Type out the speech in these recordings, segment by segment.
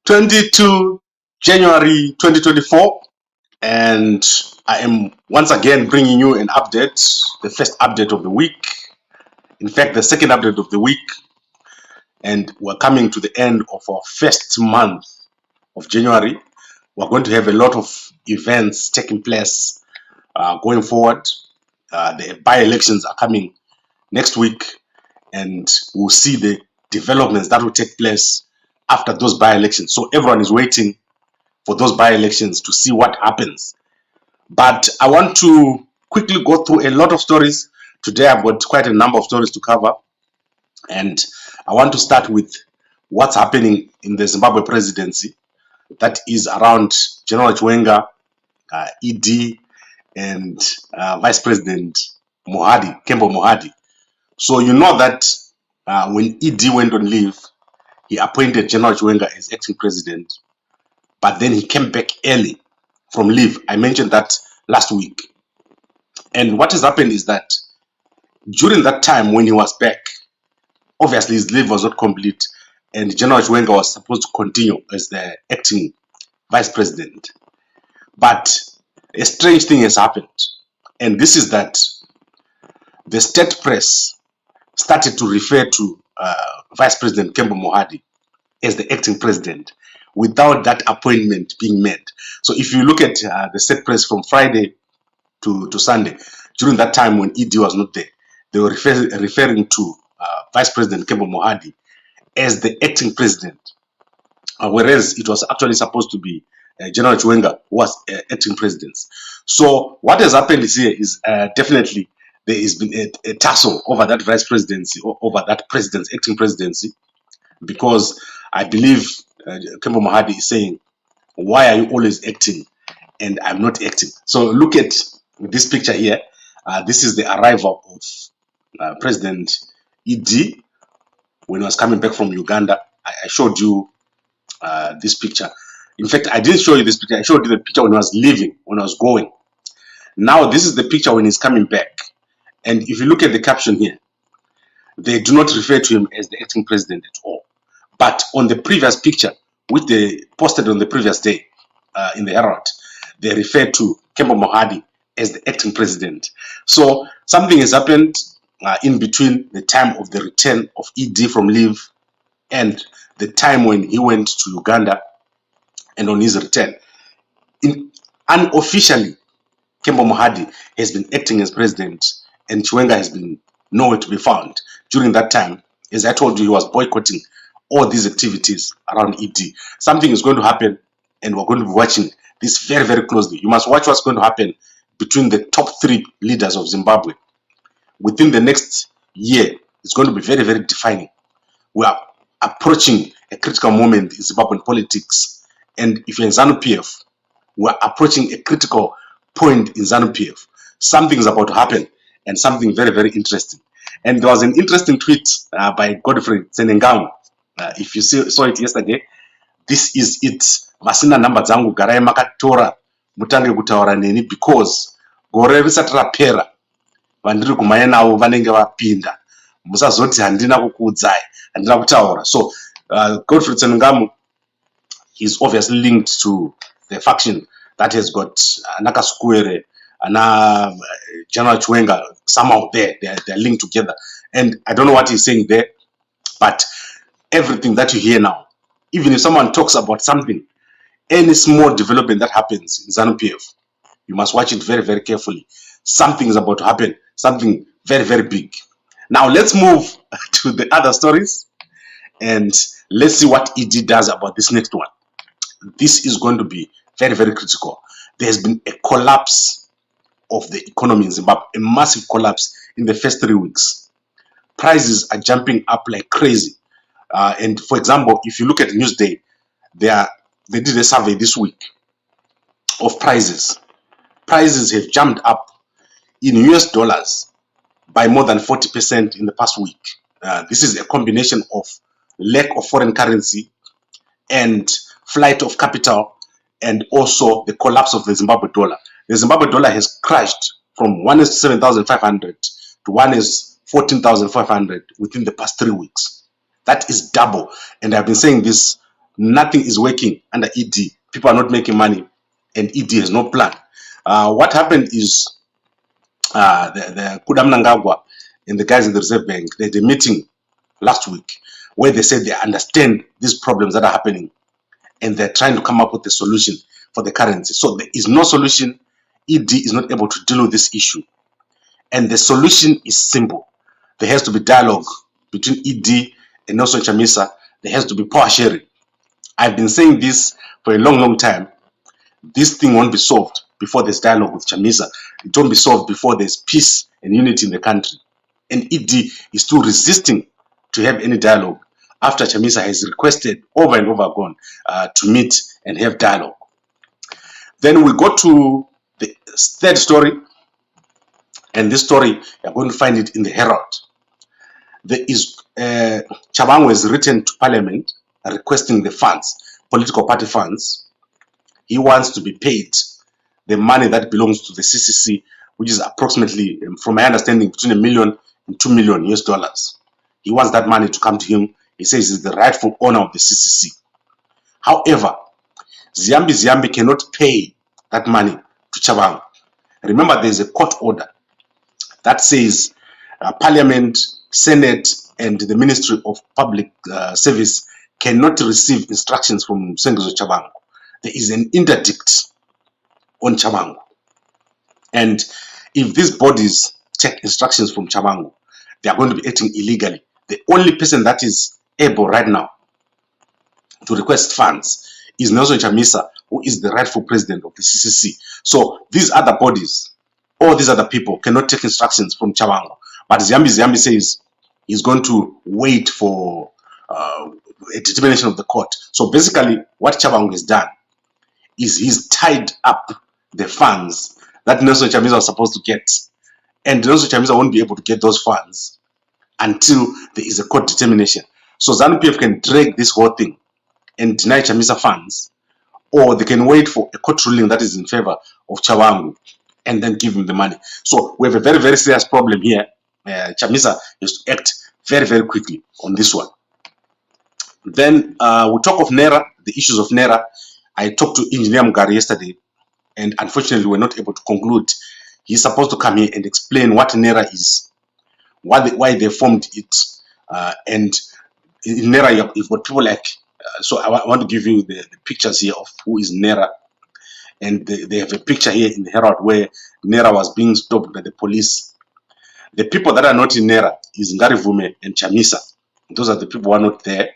22 January 2024, and I am once again bringing you an update, the first update of the week. In fact, the second update of the week, and we're coming to the end of our first month of January. We're going to have a lot of events taking place going forward. The by-elections are coming next week, and we'll see the developments that will take place after those by-elections. So everyone is waiting for those by-elections to see what happens. But I want to quickly go through a lot of stories. Today I've got quite a number of stories to cover, and I want to start with what's happening in the Zimbabwe presidency. That is around General Chiwenga, ED, and Vice President Mohadi, Mohadi. So you know that when ED went on leave, he appointed General Chiwenga as acting president, but then he came back early from leave. I mentioned that last week. And what has happened is that during that time when he was back, obviously his leave was not complete, and General Chiwenga was supposed to continue as the acting vice president. But a strange thing has happened, and this is that the state press started to refer to Vice President Mohadi as the acting president without that appointment being made. So if you look at the state press from Friday to Sunday, during that time when ED was not there, they were referring to Vice President Mohadi as the acting president, whereas it was actually supposed to be General Chiwenga who was acting president. So what has happened here is definitely there has been a tussle over that vice presidency, or over that president's acting presidency, because I believe Mohadi is saying, why are you always acting and I'm not acting? So look at this picture here. This is the arrival of President ED when he was coming back from Uganda. I showed you this picture. In fact, I didn't show you this picture. I showed you the picture when he was leaving, when I was going. Now this is the picture when he's coming back. And if you look at the caption here, they do not refer to him as the acting president at all. But on the previous picture, which they posted on the previous day in the Herald, they refer to Mohadi as the acting president. So something has happened in between the time of the return of ED from leave and the time when he went to Uganda and on his return. Unofficially, Mohadi has been acting as president, and Chiwenga has been nowhere to be found. During that time, as I told you, he was boycotting all these activities around ED. Something is going to happen, and we're going to be watching this very, very closely. You must watch what's going to happen between the top three leaders of Zimbabwe. Within the next year, it's going to be very, very defining. We are approaching a critical moment in Zimbabwean politics. And if you're in ZANU PF, we're approaching a critical point in ZANU PF. Something is about to happen, and something very, very interesting. And there was an interesting tweet by Godfrey Senengamu. If you saw it yesterday, this is it. Vasina namba dzangu garai makatora mutange kutaura neni, because gore risati rapera vandiri kumhanya navo vanenge vapinda, musazoti handina kukuudzai, handina kutaura. So Godfrey Senengamu is obviously linked to the faction that has got Nakasukuere and General Chiwenga. Somehow they're linked together, and I don't know what he's saying there, but everything that you hear now, even if someone talks about something, any small development that happens in ZANU PF, you must watch it very, very carefully. Something is about to happen, something very, very big. Now let's move to the other stories, and let's see what ED does about this next one. This is going to be very, very critical. There has been a collapse of the economy in Zimbabwe, a massive collapse in the first 3 weeks. Prices are jumping up like crazy. And for example, if you look at Newsday, they did a survey this week of prices. Prices have jumped up in US dollars by more than 40% in the past week. This is a combination of lack of foreign currency and flight of capital, and also the collapse of the Zimbabwe dollar. The Zimbabwe dollar has crashed from 1 is 7,500 to 1 is 14,500 within the past 3 weeks. That is double. And I've been saying this nothing is working under ED. People are not making money, and ED has no plan. What happened is the Kuda Mnangagwa and the guys in the Reserve Bank, they had a meeting last week where they said they understand these problems that are happening and they're trying to come up with a solution for the currency. So there is no solution. ED is not able to deal with this issue. And the solution is simple. There has to be dialogue between ED and also Chamisa. There has to be power sharing. I've been saying this for a long, long time. This thing won't be solved before there's dialogue with Chamisa. It won't be solved before there's peace and unity in the country. And ED is still resisting to have any dialogue after Chamisa has requested over and over again to meet and have dialogue. Then we go to the third story, and this story you're going to find it in the Herald. There is Tshabangu has written to Parliament requesting the funds, political party funds. He wants to be paid the money that belongs to the CCC, which is approximately, from my understanding, between $1 million and $2 million US. He wants that money to come to him. He says he's the rightful owner of the CCC. However, Ziyambi Ziyambi cannot pay that money to Tshabangu. Remember, there's a court order that says Parliament, Senate, and the Ministry of Public Service cannot receive instructions from Sengizo Tshabangu. There is an interdict on Tshabangu. And if these bodies take instructions from Tshabangu, they are going to be acting illegally. The only person that is able right now to request funds is Nelson Chamisa, who is the rightful president of the CCC. So these other bodies, all these other people cannot take instructions from Tshabangu. But Ziyambi Ziyambi says he's going to wait for a determination of the court. So basically what Tshabangu has done is he's tied up the funds that Nelson Chamisa was supposed to get. And Nelson Chamisa won't be able to get those funds until there is a court determination. So ZANU PF can drag this whole thing and deny Chamisa funds, or they can wait for a court ruling that is in favor of Tshabangu and then give him the money. So we have a very, very serious problem here. Chamisa has to act very, very quickly on this one. Then we talk of Naira, the issues of Naira. I talked to Engineer Mugari yesterday, and unfortunately we're not able to conclude. He's supposed to come here and explain what Naira is, why they formed it, and in Naira you've got people like, so I want to give you the pictures here of who is Naira, and they have a picture here in the Herald where Naira was being stopped by the police. The people that are not in Naira is Ngarivume and Chamisa. Those are the people who are not there.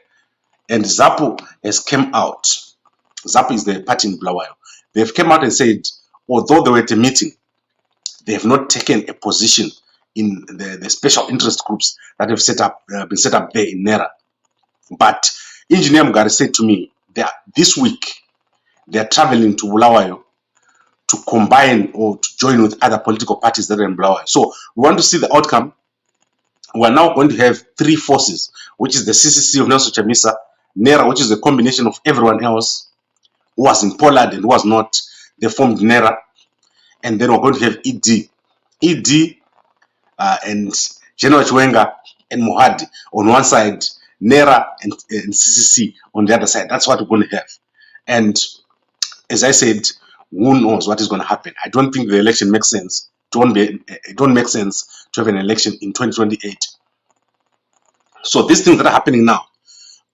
And ZAPU has come out. ZAPU is the party in Bulawayo. They've come out and said, although they were at a meeting, they have not taken a position in the special interest groups that have been set up there in Naira. But Engineer Mugari said to me that this week they are traveling to Bulawayo to combine or to join with other political parties that are in Bulawayo. So we want to see the outcome. We are now going to have three forces, which is the CCC of Nelson Chamisa, Naira, which is a combination of everyone else who was in Poland and who was not. They formed Naira, and then we're going to have ED and General Chiwenga and Mohadi on one side, Naira and CCC on the other side. That's what we're going to have. And as I said, who knows what is going to happen? I don't think the election makes sense. It don't make sense to have an election in 2028. So these things that are happening now,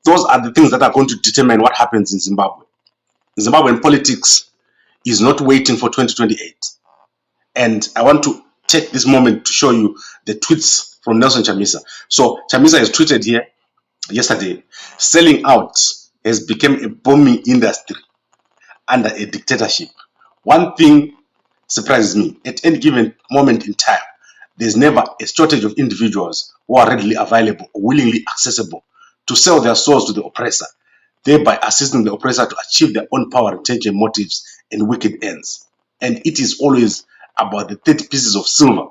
those are the things that are going to determine what happens in Zimbabwe. Zimbabwean politics is not waiting for 2028. And I want to take this moment to show you the tweets from Nelson Chamisa. So Chamisa has tweeted here yesterday, selling out has become a booming industry under a dictatorship. One thing surprises me, at any given moment in time, there's never a shortage of individuals who are readily available or willingly accessible to sell their souls to the oppressor, thereby assisting the oppressor to achieve their own power retention motives and wicked ends. And it is always about the 30 pieces of silver.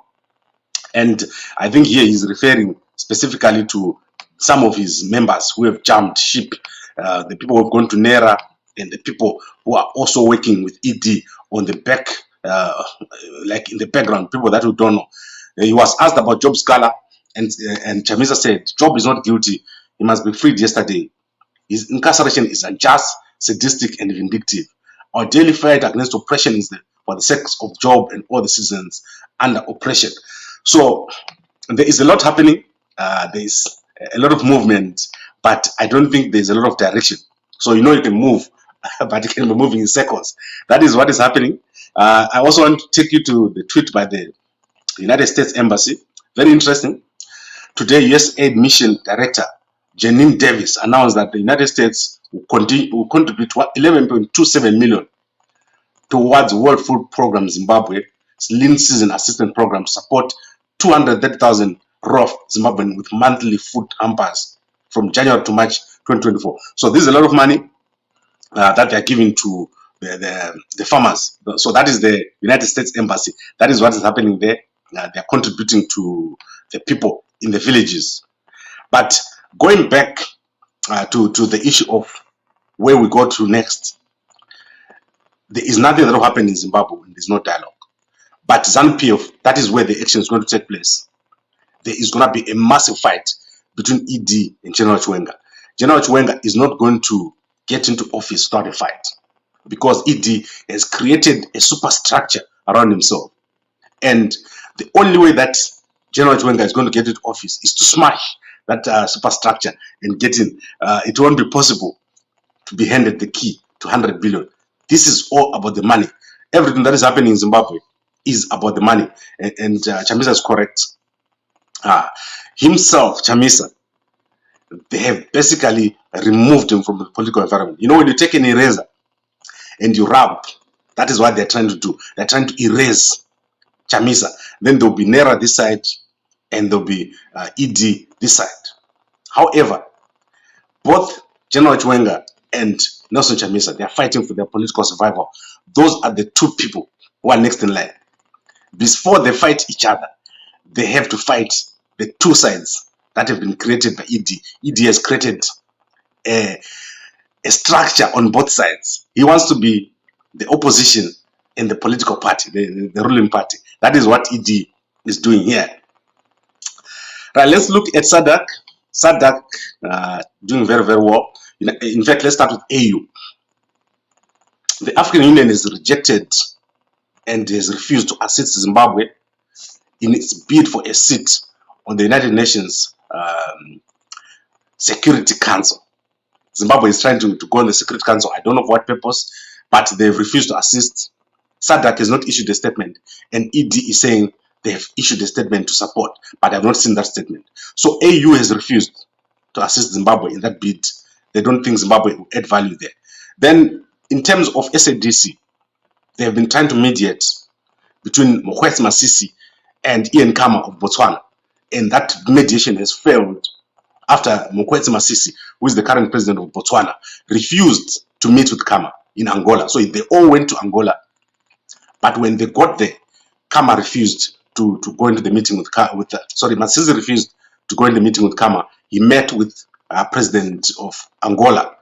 And I think here he's referring specifically to some of his members who have jumped ship, the people who have gone to Naira, and the people who are also working with ED on the back, like in the background, people that we don't know. He was asked about Job Scala, and Chamisa said, Job is not guilty. He must be freed yesterday. His incarceration is unjust, sadistic, and vindictive. Our daily fight against oppression is for the sake of job and all the citizens under oppression. So there is a lot happening. There is a lot of movement, but I don't think there's a lot of direction. So you can move, but you can be moving in circles. That is what is happening. I also want to take you to the tweet by the United States Embassy. Very interesting. Today, U.S. Aid Mission Director Janine Davis announced that the United States will contribute 11.27 million towards World Food Program Zimbabwe's lean season assistance program to support 230,000 rough Zimbabweans with monthly food hampers from January to March 2024. So this is a lot of money that they are giving to the farmers. So that is the United States Embassy. That is what is happening there. They are contributing to the people in the villages. But going back to the issue of where we go to next, there is nothing that will happen in Zimbabwe when there's no dialogue. But ZANU PF, that is where the action is going to take place. There is going to be a massive fight between ED and General Chiwenga. General Chiwenga is not going to get into office without a fight, because ED has created a superstructure around himself. And the only way that General Chiwenga is going to get into office is to smash that superstructure and get in. It won't be possible to be handed the key to 100 billion. This is all about the money. Everything that is happening in Zimbabwe is about the money. And Chamisa is correct. Himself, Chamisa, they have basically removed him from the political environment. When you take an eraser and you rub, that is what they're trying to do. They're trying to erase Chamisa. Then there'll be Nera this side and there'll be ED this side. However, both General Chiwenga and Nelson Chamisa, they are fighting for their political survival. Those are the two people who are next in line. Before they fight each other, they have to fight the two sides that have been created by ED. ED has created a structure on both sides. He wants to be the opposition in the political party, the ruling party. That is what ED is doing here. Right, let's look at SADC. SADC doing very, very well. In fact, let's start with AU. The African Union has rejected and has refused to assist Zimbabwe in its bid for a seat on the United Nations Security Council. Zimbabwe is trying to go on the Security Council. I don't know for what purpose, but they've refused to assist. SADC has not issued a statement, and ED is saying they have issued a statement to support, but I have not seen that statement. So AU has refused to assist Zimbabwe in that bid. They don't think Zimbabwe will add value there. Then, in terms of SADC, they have been trying to mediate between Mokgweetsi Masisi and Ian Khama of Botswana, and that mediation has failed after Mokgweetsi Masisi, who is the current president of Botswana, refused to meet with Khama in Angola. So they all went to Angola, but when they got there, Khama refused to go into the meeting with Masisi refused to go into the meeting with Khama. He met with president of Angola,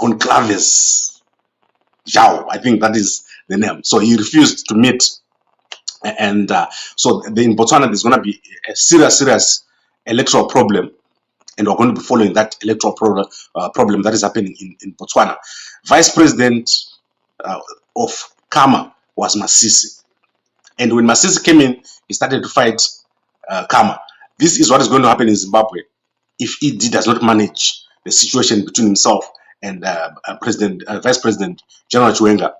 Conclaves Zhao, I think that is the name. So he refused to meet, and so in Botswana there's going to be a serious electoral problem, and we're going to be following that electoral problem that is happening in Botswana. Vice President of Khama was Masisi, and when Masisi came in, he started to fight Khama. This is what is going to happen in Zimbabwe if ED does not manage the situation between himself and Vice President General Chiwenga.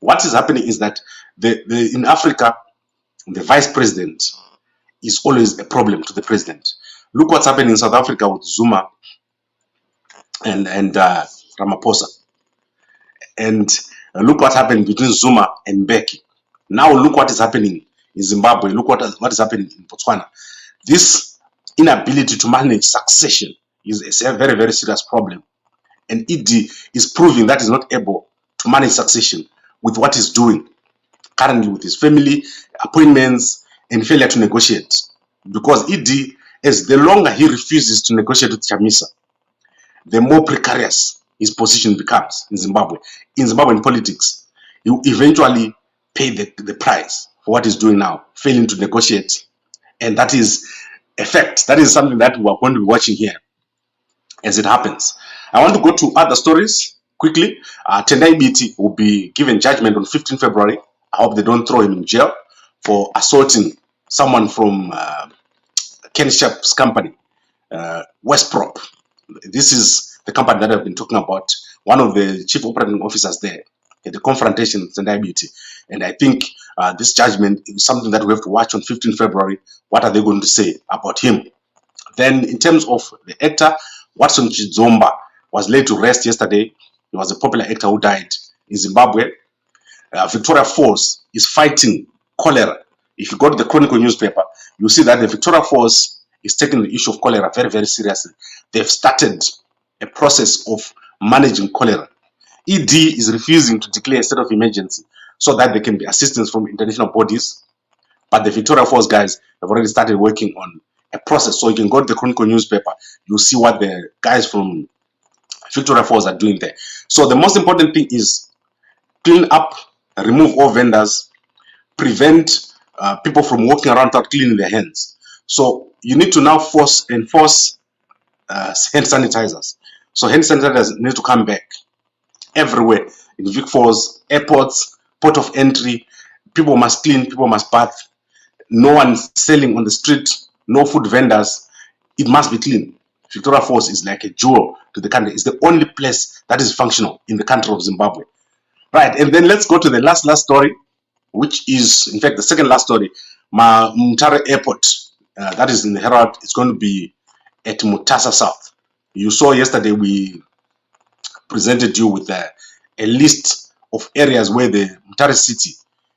What is happening is that in Africa, the Vice President is always a problem to the President. Look what's happening in South Africa with Zuma and Ramaphosa. And look what happened between Zuma and Mbeki. Now look what is happening in Zimbabwe. Look what is happening in Botswana. This inability to manage succession is a very, very serious problem. And ED is proving that he's not able to manage succession with what he's doing currently with his family, appointments, and failure to negotiate. Because ED, as the longer he refuses to negotiate with Chamisa, the more precarious his position becomes in Zimbabwe. In Zimbabwean politics, he will eventually pay the price for what he's doing now, failing to negotiate. And that is a fact. That is something that we are going to be watching here as it happens. I want to go to other stories quickly. Tendai BT will be given judgment on 15 February. I hope they don't throw him in jail for assaulting someone from Ken Sharp's company, Westprop. This is the company that I've been talking about. One of the chief operating officers there at the confrontation with Tendai BT. And I think this judgment is something that we have to watch on 15 February. What are they going to say about him? Then in terms of the actor, Watson Chidzomba was laid to rest yesterday. He was a popular actor who died in Zimbabwe. Victoria Falls is fighting cholera. If you go to the Chronicle newspaper, you see that the Victoria Falls is taking the issue of cholera very, very seriously. They've started a process of managing cholera. ED is refusing to declare a state of emergency so that there can be assistance from international bodies. But the Victoria Falls guys have already started working on a process. So you can go to the Chronicle newspaper, you'll see what the guys from Victoria Falls are doing there. So the most important thing is clean up, remove all vendors, prevent people from walking around without cleaning their hands. So you need to now enforce hand sanitizers. So hand sanitizers need to come back everywhere in Vic Falls, airports, port of entry. People must clean, people must bath. No one selling on the street, no food vendors. It must be clean. Victoria Falls is like a jewel to the country. It's the only place that is functional in the country of Zimbabwe. Right, and then let's go to the last story, which is, in fact, the second last story. Mutare Airport, that is in the Herald, it's going to be at Mutasa South. You saw yesterday we presented you with a list of areas where the Mutare city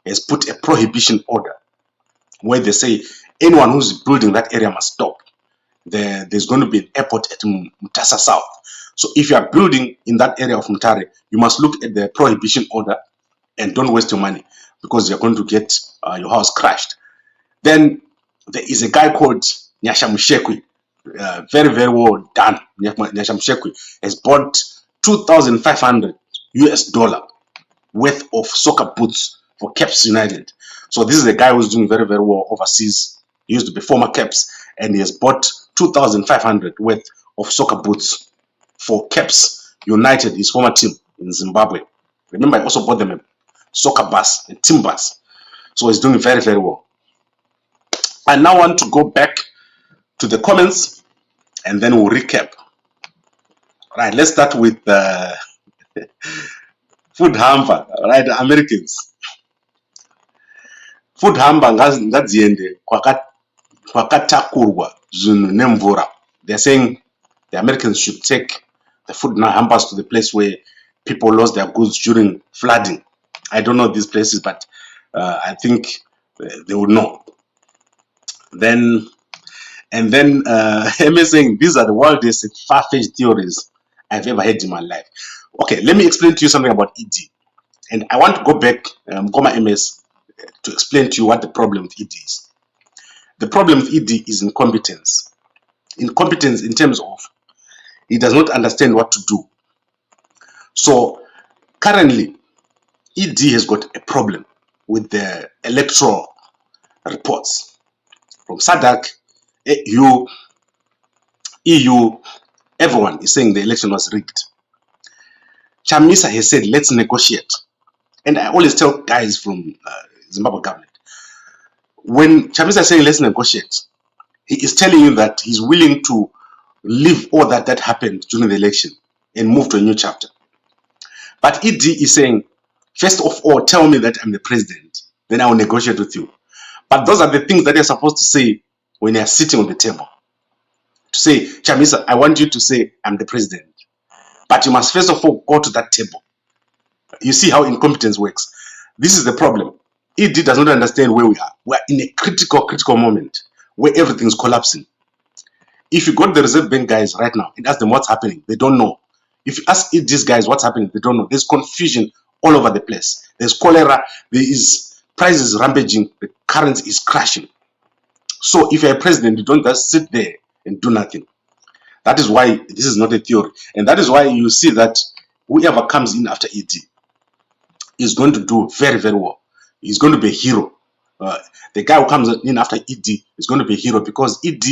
has put a prohibition order, where they say anyone who's building that area must stop. There's going to be an airport at Mutasa South. So if you are building in that area of Mutare, you must look at the prohibition order and don't waste your money because you're going to get your house crashed. Then there is a guy called Nyasha Mushekwi. Very, very well done. Nyasha Mushekwi has bought $2,500 worth of soccer boots for Caps United. So this is a guy who's doing very, very well overseas. He used to be former Caps, and he has bought $2,500 worth of soccer boots for Caps United, his former team in Zimbabwe. Remember, I also bought them a soccer bus, a team bus. So he's doing very, very well. I now want to go back to the comments and then we'll recap. Right, let's start with food hamper, right, Americans. Food hamper ngadziende kwakatakurwa zvinhu nemvura. They're saying the Americans should take the food hampers to the place where people lost their goods during flooding. I don't know these places, but I think they will know. Then M is saying these are the wildest far-fetched theories I've ever heard in my life. Okay, let me explain to you something about ED. And I want to go back, Goma MS, to explain to you what the problem with ED is. The problem with ED is incompetence. Incompetence in terms of he does not understand what to do. So currently, ED has got a problem with the electoral reports from SADC, EU, everyone is saying the election was rigged. Chamisa has said, let's negotiate. And I always tell guys from Zimbabwe government, when Chamisa is saying, let's negotiate, he is telling you that he's willing to leave all that happened during the election and move to a new chapter. But ED is saying, first of all, tell me that I'm the president, then I will negotiate with you. But those are the things that you're supposed to say when you're sitting on the table. To say, Chamisa, I want you to say I'm the president. But you must first of all go to that table. You see how incompetence works. This is the problem. ED does not understand where we are. We're in a critical moment where everything's collapsing. If you go to the Reserve Bank guys right now and ask them what's happening, they don't know. If you ask these guys what's happening, they don't know. There's confusion all over the place. There's cholera. There is prices rampaging. The currency is crashing. So if you're a president, you don't just sit there and do nothing. That is why this is not a theory. And that is why you see that whoever comes in after ED is going to do very, very well. He's going to be a hero. The guy who comes in after ED is going to be a hero because ED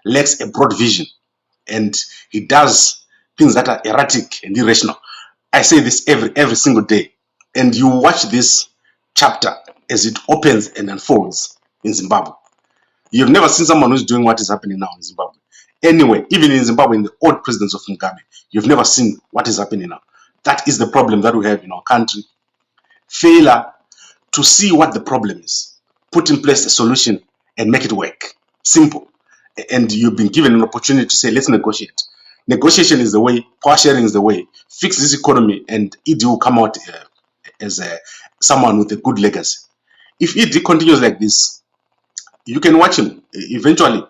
lacks a broad vision. And he does things that are erratic and irrational. I say this every single day. And you watch this chapter as it opens and unfolds in Zimbabwe. You've never seen someone who's doing what is happening now in Zimbabwe. Anyway, even in Zimbabwe, in the old presidents of Mugabe, you've never seen what is happening now. That is the problem that we have in our country. Failure to see what the problem is, put in place a solution and make it work. Simple. And you've been given an opportunity to say, let's negotiate. Negotiation is the way, power sharing is the way. Fix this economy and ED will come out as someone with a good legacy. If ED continues like this, you can watch him. Eventually,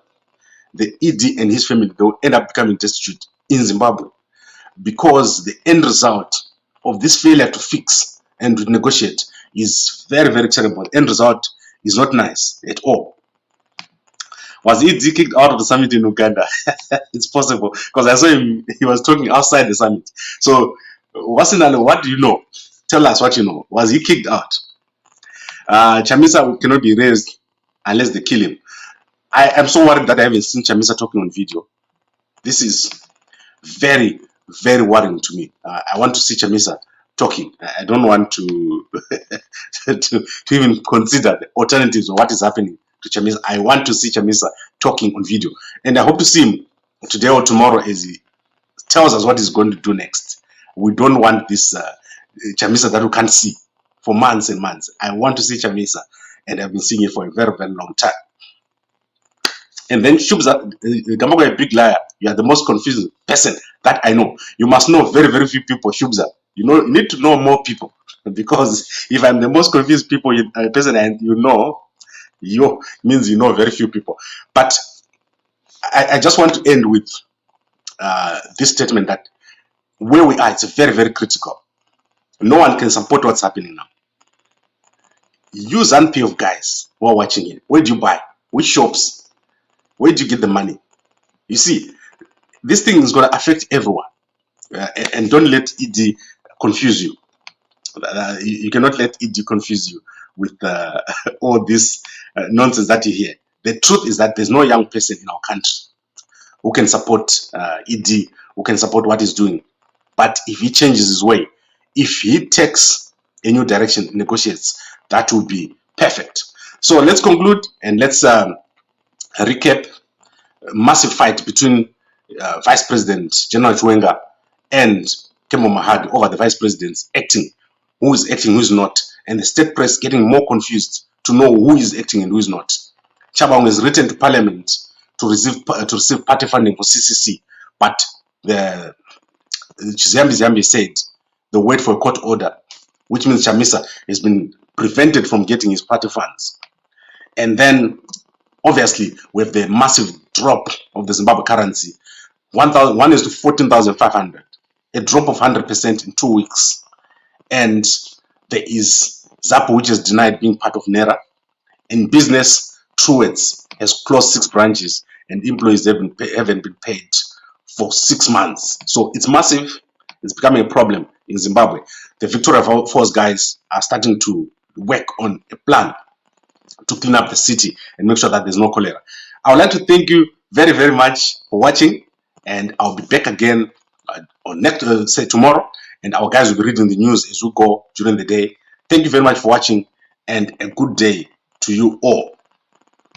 the ED and his family, they will end up becoming destitute in Zimbabwe, because the end result of this failure to fix and to negotiate is very, very terrible. The end result is not nice at all. Was ED kicked out of the summit in Uganda? It's possible, because I saw him, he was talking outside the summit. So, Wasinalo, what do you know? Tell us what you know. Was he kicked out? Chamisa cannot be raised unless they kill him. I am so worried that I haven't seen Chamisa talking on video. This is very, very worrying to me. I want to see Chamisa talking. I don't want to to even consider the alternatives of what is happening to Chamisa. I want to see Chamisa talking on video, and I hope to see him today or tomorrow as he tells us what he's going to do next. We don't want this Chamisa that we can't see for months and months. I want to see Chamisa, and I've been seeing it for a very, very long time. And then Shubza, Gamagwa, a big liar. You are the most confused person that I know. You must know very, very few people, Shubza. You need to know more people, because if I'm the most confused person and you means you know very few people. But I just want to end with this statement that where we are, it's very, very critical. No one can support what's happening now. You ZANU PF guys who are watching it, where do you buy? Which shops? Where do you get the money? You see, this thing is going to affect everyone. And don't let ED confuse you. You cannot let ED confuse you with all this nonsense that you hear. The truth is that there's no young person in our country who can support ED, who can support what he's doing. But if he changes his way, if he takes a new direction, negotiates, that would be perfect. So let's conclude and let's recap. A massive fight between Vice President General Chiwenga and Mohadi over the Vice President's acting. Who is acting, who is not. And the state press getting more confused to know who is acting and who is not. Tshabangu has written to Parliament to receive party funding for CCC. But the Ziyambi Ziyambi said they wait for a court order, which means Chamisa has been prevented from getting his party funds. And then obviously, we have the massive drop of the Zimbabwe currency, 1 is to 14,500, a drop of 100% in 2 weeks. And there is ZAPO, which is denied being part of NERA. In business, Truworths has closed 6 branches, and employees haven't been paid for 6 months. So it's massive. It's becoming a problem in Zimbabwe. The Victoria Force guys are starting to work on a plan to clean up the city and make sure that there's no cholera. I would like to thank you very, very much for watching, and I'll be back again on next tomorrow, and our guys will be reading the news as we go during the day. Thank you very much for watching, and a good day to you all.